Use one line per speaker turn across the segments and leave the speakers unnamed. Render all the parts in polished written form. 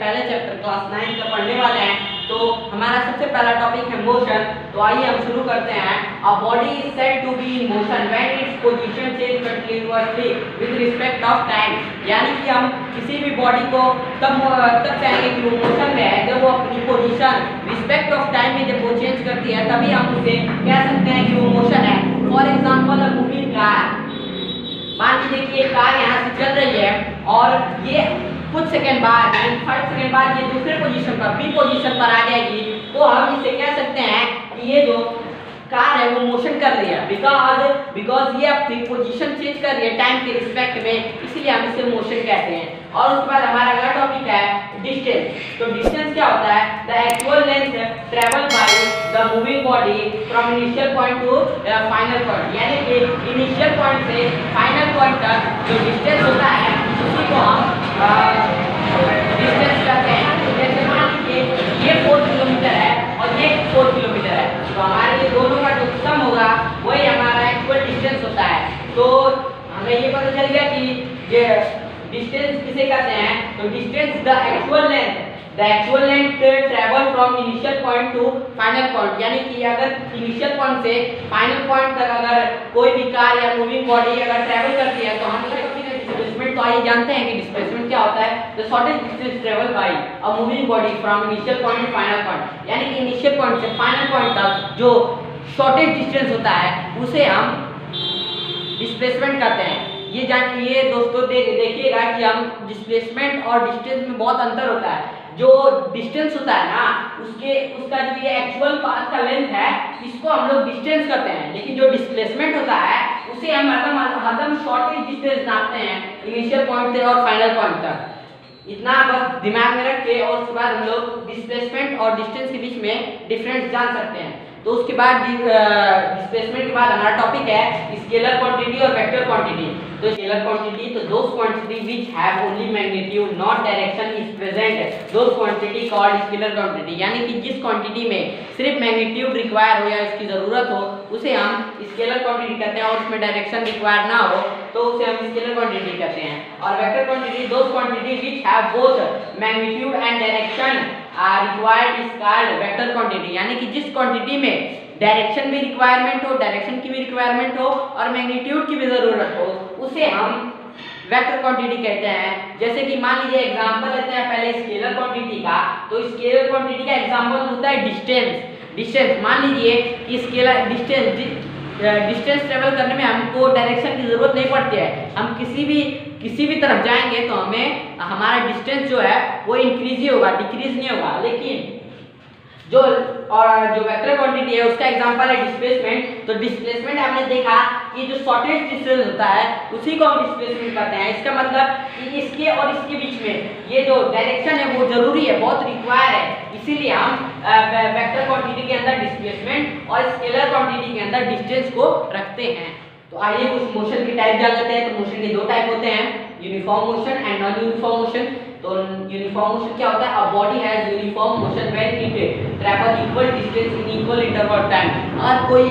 पहले chapter class 9 का पढ़ने वाले हैं। तो हमारा सबसे पहला टॉपिक है मोशन। तो आइए हम शुरू करते हैं। A body is said to be in motion when its position change continuously with respect of time. यानी कि हम किसी भी बॉडी को तब कहेंगे कि वो मोशन में है जब वो अपनी पोजीशन रिस्पेक्ट ऑफ टाइम में जब वो चेंज करती है, तभी हम उसे कह सकते हैं कि वो मोशन है। For example a moving car. मान लीजिए कि एक कार यहाँ से चल रही है और ये कुछ सेकंड बाद 5 सेकंड बाद ये दूसरे पोजीशन पर बी पोजीशन पर आ जाएगी, तो हम इसे कह सकते हैं कि ये जो कार है वो मोशन कर रही है बिकॉज ये अपनी पोजीशन चेंज कर रही है टाइम के रिस्पेक्ट में, इसीलिए हम इसे मोशन कहते हैं। और उसके बाद हमारा अगला टॉपिक है डिस्टेंस। तो डिस्टेंस क्या होता है? The actual length travel by the moving body from initial point two final point. यानी कि इनिशियल पॉइंट से फाइनल पॉइंट तक जो डिस्टेंस होता है उसी को हम डिस्टेंस कहते हैं। जैसे मान लीजिए ये 4 किलोमीटर है और ये 4 किलोमीटर है, तो हमारे ये दोनों का जो सम होगा वही हमारा एक्चुअल डिस्टेंस होता है। तो हमें ये पता चल गया कि ये डिस्टेंस किसे कहते हैं। तो distance the actual length travel from initial point two final point. यानी कि अगर इनिशियल पॉइंट से फाइनल पॉइंट तक अगर कोई भी कार या मूविंग बॉडी अगर ट्रेवल करती है तो हम डिस्प्लेसमेंट, तो आइए जानते हैं कि डिस्प्लेसमेंट क्या होता है। The shortest distance travel by a moving body from initial point two final point. यानी कि इनिशियल पॉइंट से फाइनल पॉइंट तक जो शॉर्टेस्ट डिस्टेंस होता है उसे हम डिस्प्लेसमेंट कहते हैं। ये दोस्तों देखिएगा कि हम डिस्प्लेसमेंट और डिस्टेंस में बहुत अंतर होता है। जो डिस्टेंस होता है ना उसका जो ये एक्चुअल पाथ का लेंथ है इसको हम लोग डिस्टेंस कहते हैं, लेकिन जो डिस्प्लेसमेंट होता है उसे हम हरदम शॉर्टेस्ट डिस्टेंस नापते हैं इनिशियल पॉइंट से और फाइनल पॉइंट तक। इतना बस दिमाग में रख के और उसके बाद हम लोग डिस्प्लेसमेंट और डिस्टेंस के बीच में डिफरेंस जान सकते हैं। तो उसके बाद डिस्प्लेसमेंट के बाद हमारा टॉपिक है स्केलर क्वांटिटी और वेक्टर क्वांटिटी। तो स्केलर क्वांटिटी तो those quantity which have only magnitude not direction is present, those quantity called scalar quantity. यानी कि जिस क्वांटिटी में सिर्फ मैग्नीट्यूड रिक्वायर हो या इसकी जरूरत हो उसे हम स्केलर क्वांटिटी कहते हैं, और उसमें डायरेक्शन रिक्वायर ना हो तो उसे हम स्केलर क्वांटिटी कहते हैं। और vector quantity those quantity which have both magnitude and direction required is called vector quantity. यानी कि जिस क्वांटिटी में डायरेक्शन भी रिक्वायरमेंट हो, डायरेक्शन की भी रिक्वायरमेंट हो और मैग्नीट्यूड की भी जरूरत हो उसे हम वेक्टर क्वांटिटी कहते हैं। जैसे कि मान लीजिए एग्जांपल लेते हैं पहले स्केलर क्वांटिटी का। तो स्केलर क्वांटिटी का एग्जांपल होता है डिस्टेंस। मान लीजिए कि स्केलर डिस्टेंस ट्रेवल करने में हमको डायरेक्शन की जरूरत नहीं पड़ती है। हम किसी भी तरफ जाएंगे तो हमें हमारा डिस्टेंस जो है वो इंक्रीज ही होगा, डिक्रीज नहीं होगा। लेकिन जो वेक्टर क्वांटिटी है उसका एग्जांपल है डिस्प्लेसमेंट। तो डिस्प्लेसमेंट हमने देखा कि जो शॉर्टेस्ट डिस्टेंस होता है उसी को हम डिस्प्लेसमेंट कहते हैं। इसका मतलब कि इसके और इसके बीच में ये जो डायरेक्शन है वो जरूरी है, बहुत रिक्वायर है, इसीलिए हम वेक्टर क्वांटिटी के अंदर डिस्प्लेसमेंट और स्केलर क्वांटिटी के अंदर डिस्टेंस को रखते हैं। तो आइए कुछ मोशन के टाइप जान लेते हैं। तो मोशन के दो टाइप होते हैं, uniform motion and non uniform motion. तो यूनिफॉर्म मोशन क्या होता है? A body has uniform motion when it travel equal distance in equal interval of time. और कोई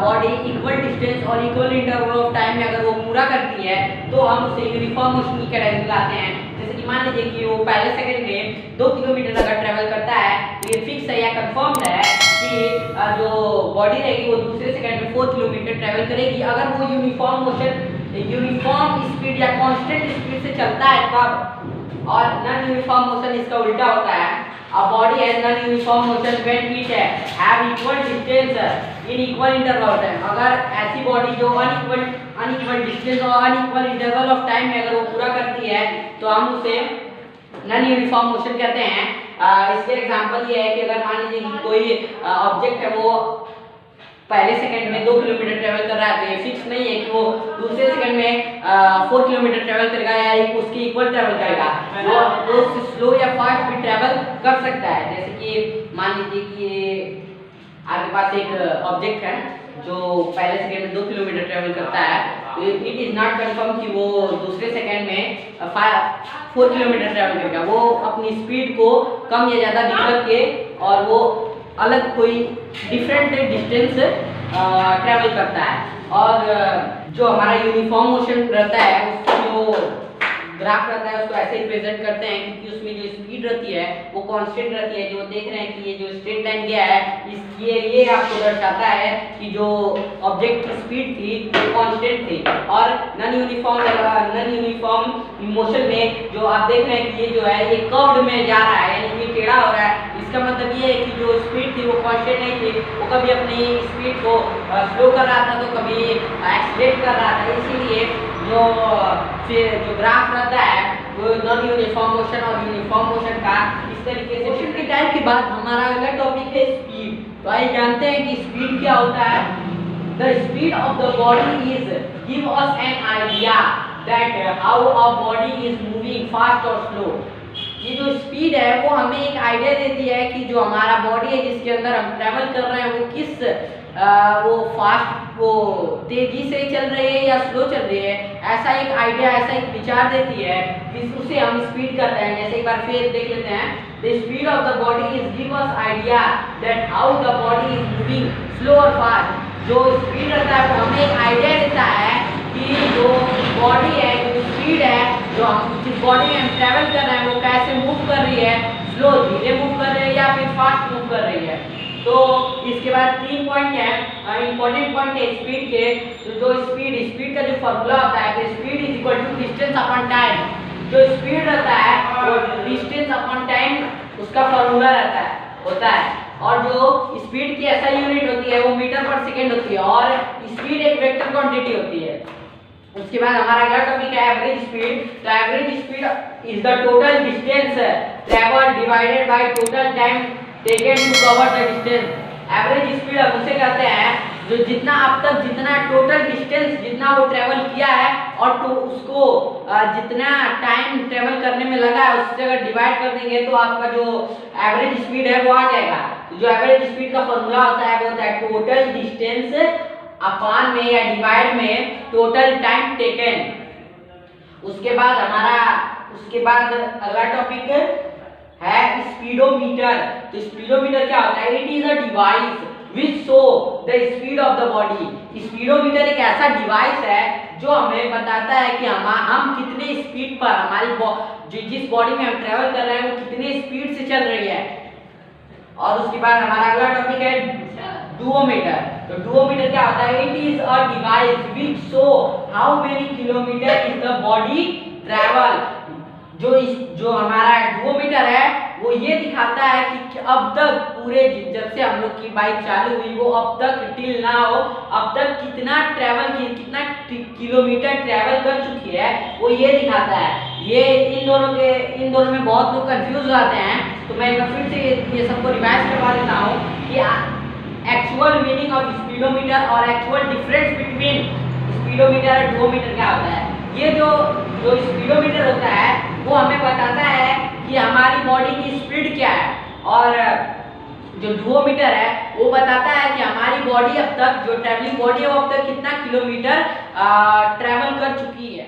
बॉडी इक्वल डिस्टेंस और इक्वल इंटरवल ऑफ टाइम में अगर वो पूरा करती है तो हम उसे यूनिफॉर्म मोशन की कैटेगरी में लाते हैं। जैसे कि मान लीजिए कि वो पहले सेकंड में 2 किलोमीटर अगर ट्रैवल करता है तो ये फिक्स है या कंफर्म्ड है कि जो बॉडी रहेगी वो दूसरे सेकंड में 4 किलोमीटर ट्रैवल करेगी। अगर वो यूनिफॉर्म मोशन यूनिफॉर्म स्पीड या कांस्टेंट स्पीड से चलता है तब। और नॉन यूनिफॉर्म मोशन इसका उल्टा होता है। A body has non uniform motion when it have equal distance in equal interval of time. अगर ऐसी बॉडी जो अनइक्वल डिस्टेंस और अनइक्वल इंटरवल ऑफ टाइम में अगर वो पूरा करती है तो हम उसे नॉन यूनिफॉर्म मोशन कहते हैं। इसके एग्जांपल ये है कि अगर मान लीजिए कि कोई ऑब्जेक्ट है वो पहले सेकंड में 2 किलोमीटर ट्रेवल कर रहा है तो ये फिक्स नहीं है कि वो दूसरे सेकंड में 4 किलोमीटर ट्रेवल करेगा या उसकी इक्वल ट्रेवल करेगा। वो स्लो या फास्ट भी ट्रेवल कर सकता है। जैसे कि मान लीजिए कि आपके पास एक ऑब्जेक्ट है जो पहले सेकंड में 2 किलोमीटर ट्रेवल करता है, तो इट इज नॉट कंफर्म कि वो दूसरे सेकंड में 4 किलोमीटर ट्रेवल करेगा। वो अपनी स्पीड को कम या ज़्यादा दिक्कत के और वो अलग कोई डिफरेंट डिस्टेंस ट्रैवल करता है। और जो हमारा यूनिफॉर्म मोशन रहता है उसकी जो ग्राफ रहता है उसको ऐसे ही प्रेजेंट करते हैं, क्योंकि उसमें जो स्पीड रहती है वो कांस्टेंट रहती है। जो देख रहे हैं कि ये जो स्ट्रेट लाइन गया है ये आपको दर्शाता है कि जो ऑब्जेक्ट की स्पीड थी वो कांस्टेंट थी। और नॉन यूनिफॉर्म मोशन में जो आप देख रहे हैं कि ये जो है ये कर्व्ड में जा रहा है, यानी कि टेढ़ा हो रहा है। इसका मतलब ये है कि जो स्पीड थी वो कांस्टेंट नहीं थी, वो कभी अपनी स्पीड को स्लो कर रहा था तो कभी एक्सीलरेट कर रहा था। इसीलिए जो ग्राफ रहता है वो नॉन यूनिफॉर्म मोशन और यूनिफॉर्म मोशन का इस तरीके से। मोशन के टाइप के बाद हमारा अगला टॉपिक है स्पीड। तो आइए जानते हैं कि स्पीड क्या होता है। The speed of the body is give us an idea that how a body is moving fast और स्लो। ये जो स्पीड है वो हमें एक आइडिया देती है कि जो हमारा बॉडी है जिसके अंदर हम ट्रैवल कर रहे हैं वो किस वो फास्ट वो तेजी से चल रही है या स्लो चल रही है। ऐसा एक आइडिया, ऐसा एक विचार देती है कि उसे हम स्पीड करते हैं। जैसे एक बार फिर देख लेते हैं। The speed of the body is give us idea that how the body is moving slow और फास्ट। जो स्पीड रहता है वो हमें एक आइडिया देता है कि जो बॉडी है, जो स्पीड है, जो हम जिस बॉडी में हम ट्रैवल कर रहे हैं वो कैसे मूव कर रही है, स्लो धीरे मूव कर रही है या फिर फास्ट मूव कर रही है। तो इसके बाद 3 पॉइंट है, इंपॉर्टेंट पॉइंट है स्पीड के। तो जो स्पीड का जो फॉर्मूला होता है कि speed is equal to distance upon time. जो स्पीड रहता है वो डिस्टेंस अपॉन टाइम उसका फॉर्मूला रहता है होता है। और जो स्पीड की ऐसा यूनिट होती है वो मीटर पर सेकेंड होती है और स्पीड एक वेक्टर क्वांटिटी होती है। उसके बाद हमारा अगला टॉपिक है एवरेज स्पीड। तो average speed is the total distance travel divided by total time taken to cover the distance. Average speed हम उसे कहते हैं जो जितना अब तक जितना टोटल डिस्टेंस जितना वो ट्रैवल किया है और तो उसको जितना टाइम ट्रैवल करने में लगा है उससे अगर डिवाइड कर देंगे तो आपका जो एवरेज स्पीड है वो आ जाएगा। तो जो एवरेज स्पीड का फॉर्मूला होता है वो होता है टोटल डिस्टेंस अपान में या डिवाइड में टोटल टाइम टेकन। उसके बाद अगला टॉपिक है स्पीडोमीटर। तो स्पीडोमीटर क्या होता है? It is a device which show the speed of the body. Speedometer एक ऐसा डिवाइस है जो हमें बताता है कि हम कितने स्पीड पर हमारी जिस बॉडी में हम ट्रेवल कर रहे हैं वो कितने स्पीड से चल रही है। और उसके बाद हमारा अगला टॉपिक है डुओमीटर। तो डुओमीटर क्या होता है? It is a device which show how many kilometre is the body travel. जो हमारा डुओमीटर है वो ये दिखाता है कि अब तक पूरे जब से हम लोग की बाइक चालू हुई वो अब तक टिल नाउ अब तक कितना किलोमीटर ट्रैवल कर चुकी है वो ये दिखाता है। ये इन दोनों में बहुत लोग कंफ्यूज हो जाते हैं। तो मैं एक बार फिर से ये सबको रिवाइज करवा देता हूँ कि एक्चुअल मीनिंग ऑफ स्पीडोमीटर और एक्चुअल डिफरेंस बिटवीन स्पीडोमीटर और डुओमीटर क्या होता है। ये जो स्पीडोमीटर होता है वो हमें बताता है कि हमारी बॉडी की स्पीड क्या है और जो डुओमीटर है वो बताता है कि हमारी बॉडी अब तक जो ट्रैवलिंग बॉडी है वो अब तक कितना किलोमीटर ट्रैवल कर चुकी है।